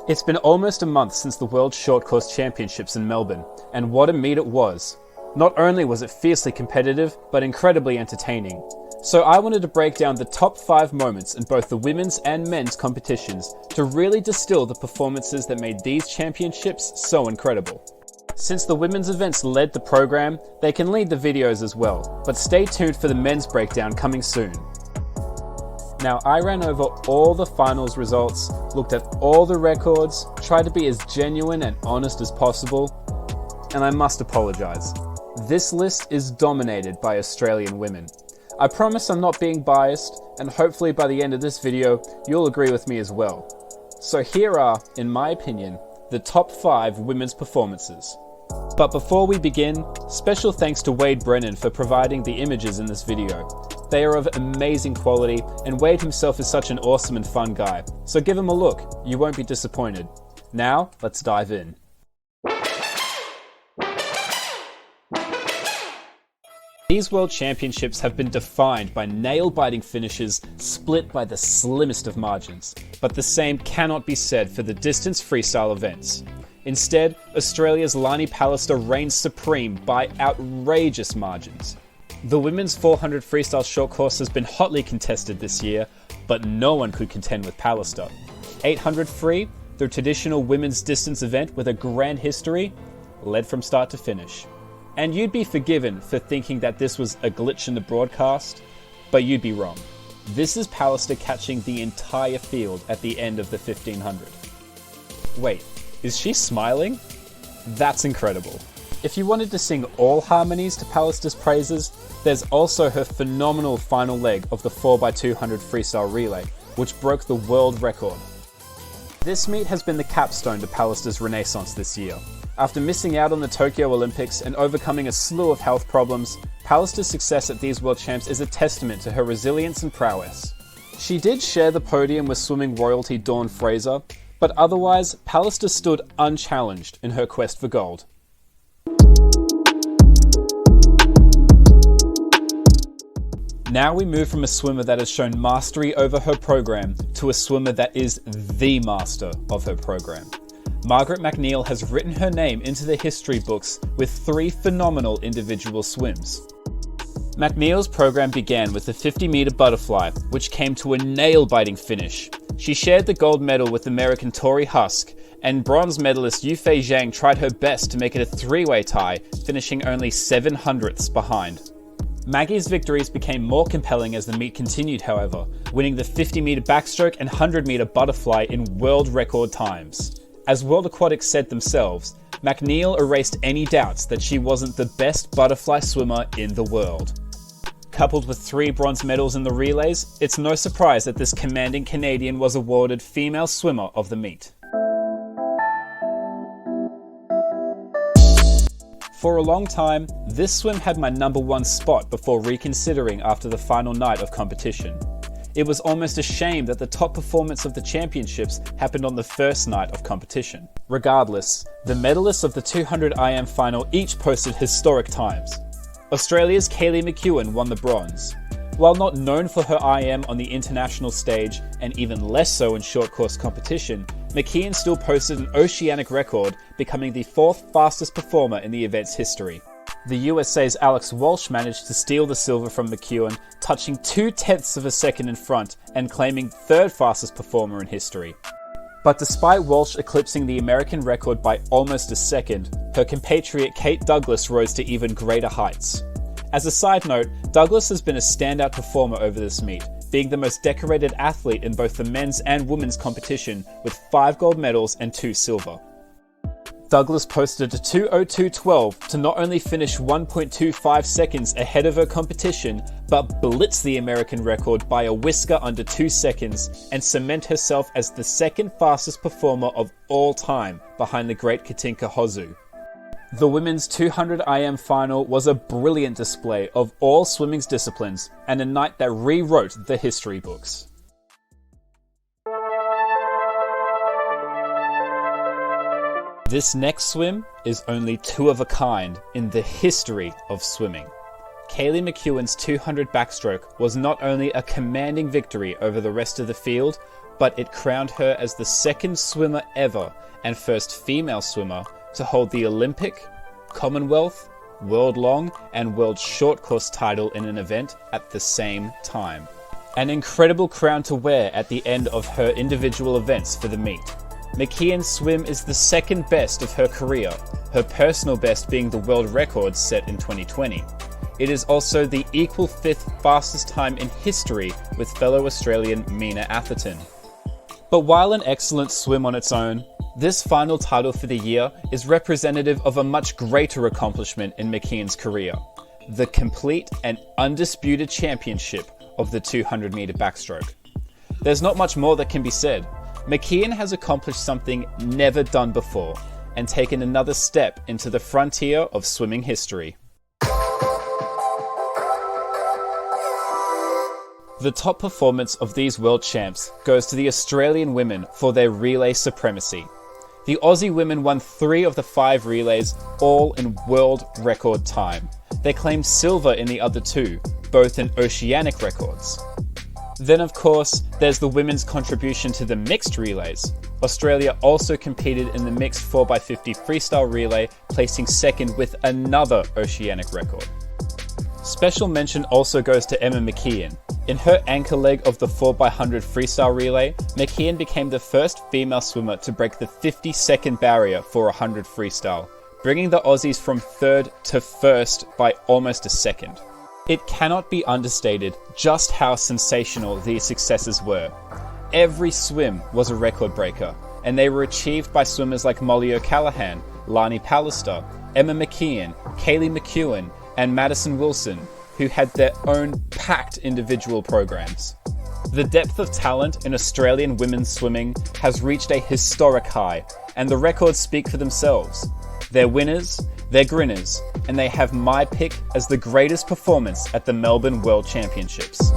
It's been almost a month since the World Short Course Championships in Melbourne, and what a meet it was. Not only was it fiercely competitive, but incredibly entertaining. So I wanted to break down the top 5 moments in both the women's and men's competitions to really distill the performances that made these championships so incredible. Since the women's events led the program, they can lead the videos as well, but stay tuned for the men's breakdown coming soon. Now, I ran over all the finals results, looked at all the records, tried to be as genuine and honest as possible, and I must apologise. This list is dominated by Australian women. I promise I'm not being biased, and hopefully by the end of this video, you'll agree with me as well. So here are, in my opinion, the top 5 women's performances. But before we begin, special thanks to Wade Brennan for providing the images in this video. They are of amazing quality, and Wade himself is such an awesome and fun guy, so give him a look, you won't be disappointed. Now, let's dive in. These World Championships have been defined by nail-biting finishes split by the slimmest of margins, but the same cannot be said for the distance freestyle events. Instead, Australia's Lani Pallister reigns supreme by outrageous margins. The women's 400 freestyle short course has been hotly contested this year, but no one could contend with Pallister. 800 free, the traditional women's distance event with a grand history, led from start to finish. And you'd be forgiven for thinking that this was a glitch in the broadcast, but you'd be wrong. This is Pallister catching the entire field at the end of the 1500. Wait, is she smiling? That's incredible. If you wanted to sing all harmonies to Pallister's praises, there's also her phenomenal final leg of the 4x200 freestyle relay, which broke the world record. This meet has been the capstone to Pallister's renaissance this year. After missing out on the Tokyo Olympics and overcoming a slew of health problems, Pallister's success at these World Champs is a testament to her resilience and prowess. She did share the podium with swimming royalty Dawn Fraser, but otherwise, Pallister stood unchallenged in her quest for gold. Now we move from a swimmer that has shown mastery over her program to a swimmer that is the master of her program. Margaret McNeil has written her name into the history books with 3 phenomenal individual swims. McNeil's program began with the 50-meter butterfly, which came to a nail-biting finish. She shared the gold medal with American Tori Husk, and bronze medalist Yufei Zhang tried her best to make it a 3-way tie, finishing only 7/100ths behind. Maggie's victories became more compelling as the meet continued, however, winning the 50-meter backstroke and 100-meter butterfly in world record times. As World Aquatics said themselves, McNeil erased any doubts that she wasn't the best butterfly swimmer in the world. Coupled with 3 bronze medals in the relays, it's no surprise that this commanding Canadian was awarded Female Swimmer of the Meet. For a long time, this swim had my #1 spot before reconsidering after the final night of competition. It was almost a shame that the top performance of the championships happened on the first night of competition. Regardless, the medalists of the 200 IM final each posted historic times. Australia's Kaylee McKeown won the bronze. While not known for her IM on the international stage, and even less so in short course competition, McKeown still posted an oceanic record, becoming the 4th fastest performer in the event's history. The USA's Alex Walsh managed to steal the silver from McKeown, touching 0.2 of a second in front and claiming 3rd fastest performer in history. But despite Walsh eclipsing the American record by almost a second, her compatriot Kate Douglas rose to even greater heights. As a side note, Douglas has been a standout performer over this meet, being the most decorated athlete in both the men's and women's competition with 5 gold medals and 2 silver. Douglas posted a 2:02.12 to not only finish 1.25 seconds ahead of her competition, but blitz the American record by a whisker under 2 seconds and cement herself as the 2nd fastest performer of all time behind the great Katinka Hozu. The women's 200 IM final was a brilliant display of all swimming's disciplines and a night that rewrote the history books. This next swim is only 2 of a kind in the history of swimming. Kaylee McKeown's 200 backstroke was not only a commanding victory over the rest of the field, but it crowned her as the second swimmer ever and first female swimmer to hold the Olympic, Commonwealth, World Long and World Short Course title in an event at the same time. An incredible crown to wear at the end of her individual events for the meet. McKeown's swim is the second best of her career, her personal best being the world record set in 2020. It is also the equal fifth fastest time in history with fellow Australian Mina Atherton. But while an excellent swim on its own, this final title for the year is representative of a much greater accomplishment in McKeown's career, the complete and undisputed championship of the 200 meter backstroke. There's not much more that can be said. McKeown has accomplished something never done before and taken another step into the frontier of swimming history. The top performance of these world champs goes to the Australian women for their relay supremacy. The Aussie women won 3 of the 5 relays, all in world record time. They claimed silver in the other 2, both in oceanic records. Then of course, there's the women's contribution to the mixed relays. Australia also competed in the mixed 4x50 freestyle relay, placing second with another oceanic record. Special mention also goes to Emma McKeown. In her anchor leg of the 4x100 freestyle relay, McKeown became the first female swimmer to break the 50-second barrier for 100 freestyle, bringing the Aussies from 3rd to 1st by almost a second. It cannot be understated just how sensational these successes were. Every swim was a record breaker, and they were achieved by swimmers like Molly O'Callaghan, Lani Pallister, Emma McKeown, Kaylee McKeown, and Madison Wilson, who had their own packed individual programs. The depth of talent in Australian women's swimming has reached a historic high, and the records speak for themselves. They're winners, they're grinners, and they have my pick as the greatest performance at the Melbourne World Championships.